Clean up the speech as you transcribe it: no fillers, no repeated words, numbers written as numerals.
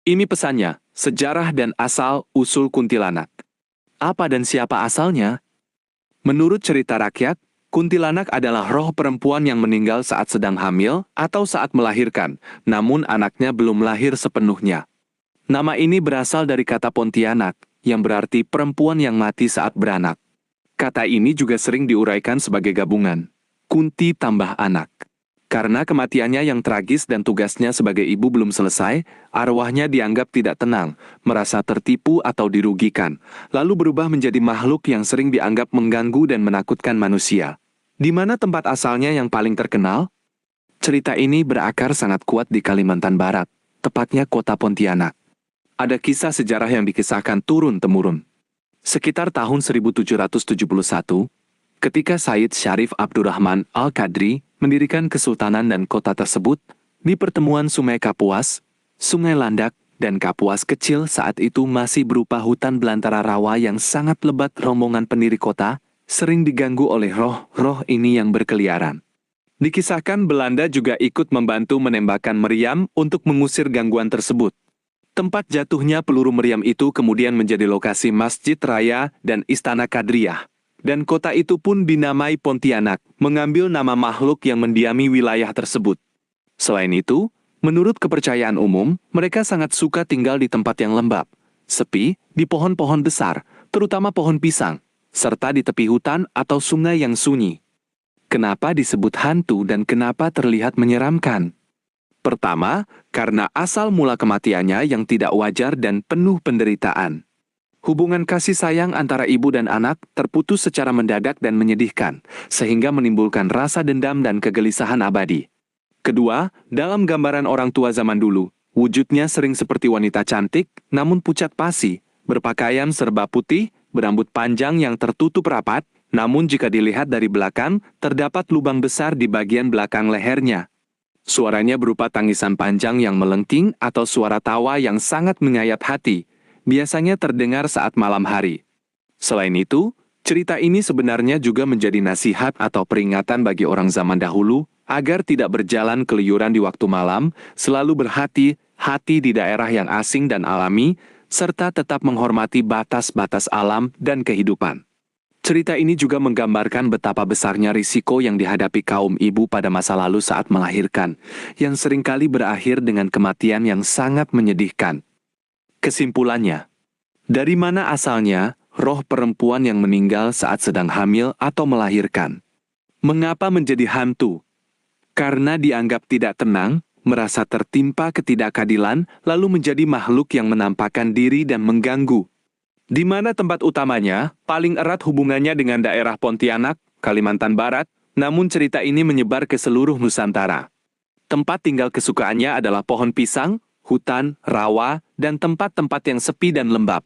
Ini pesannya, sejarah dan asal-usul kuntilanak. Apa dan siapa asalnya? Menurut cerita rakyat, kuntilanak adalah roh perempuan yang meninggal saat sedang hamil atau saat melahirkan, namun anaknya belum lahir sepenuhnya. Nama ini berasal dari kata Pontianak, yang berarti perempuan yang mati saat beranak. Kata ini juga sering diuraikan sebagai gabungan, kunti tambah anak. Karena kematiannya yang tragis dan tugasnya sebagai ibu belum selesai, arwahnya dianggap tidak tenang, merasa tertipu atau dirugikan, lalu berubah menjadi makhluk yang sering dianggap mengganggu dan menakutkan manusia. Di mana tempat asalnya yang paling terkenal? Cerita ini berakar sangat kuat di Kalimantan Barat, tepatnya kota Pontianak. Ada kisah sejarah yang dikisahkan turun-temurun. Sekitar tahun 1771, ketika Said Syarif Abdurrahman Al-Qadri mendirikan kesultanan dan kota tersebut, di pertemuan Sungai Kapuas, Sungai Landak, dan Kapuas kecil saat itu masih berupa hutan belantara rawa yang sangat lebat. Rombongan pendiri kota sering diganggu oleh roh-roh ini yang berkeliaran. Dikisahkan Belanda juga ikut membantu menembakkan meriam untuk mengusir gangguan tersebut. Tempat jatuhnya peluru meriam itu kemudian menjadi lokasi Masjid Raya dan Istana Kadriah. Dan kota itu pun dinamai Pontianak, mengambil nama makhluk yang mendiami wilayah tersebut. Selain itu, menurut kepercayaan umum, mereka sangat suka tinggal di tempat yang lembab, sepi, di pohon-pohon besar, terutama pohon pisang, serta di tepi hutan atau sungai yang sunyi. Kenapa disebut hantu dan kenapa terlihat menyeramkan? Pertama, karena asal mula kematiannya yang tidak wajar dan penuh penderitaan. Hubungan kasih sayang antara ibu dan anak terputus secara mendadak dan menyedihkan, sehingga menimbulkan rasa dendam dan kegelisahan abadi. Kedua, dalam gambaran orang tua zaman dulu, wujudnya sering seperti wanita cantik, namun pucat pasi, berpakaian serba putih, berambut panjang yang tertutup rapat, namun jika dilihat dari belakang, terdapat lubang besar di bagian belakang lehernya. Suaranya berupa tangisan panjang yang melengking atau suara tawa yang sangat menyayat hati, biasanya terdengar saat malam hari. Selain itu, cerita ini sebenarnya juga menjadi nasihat atau peringatan bagi orang zaman dahulu agar tidak berjalan keluyuran di waktu malam, selalu berhati-hati di daerah yang asing dan alami, serta tetap menghormati batas-batas alam dan kehidupan. Cerita ini juga menggambarkan betapa besarnya risiko yang dihadapi kaum ibu pada masa lalu saat melahirkan, yang seringkali berakhir dengan kematian yang sangat menyedihkan. Kesimpulannya, dari mana asalnya roh perempuan yang meninggal saat sedang hamil atau melahirkan? Mengapa menjadi hantu? Karena dianggap tidak tenang, merasa tertimpa ketidakadilan, lalu menjadi makhluk yang menampakkan diri dan mengganggu. Di mana tempat utamanya, paling erat hubungannya dengan daerah Pontianak, Kalimantan Barat, namun cerita ini menyebar ke seluruh Nusantara. Tempat tinggal kesukaannya adalah pohon pisang, hutan, rawa, dan tempat-tempat yang sepi dan lembab.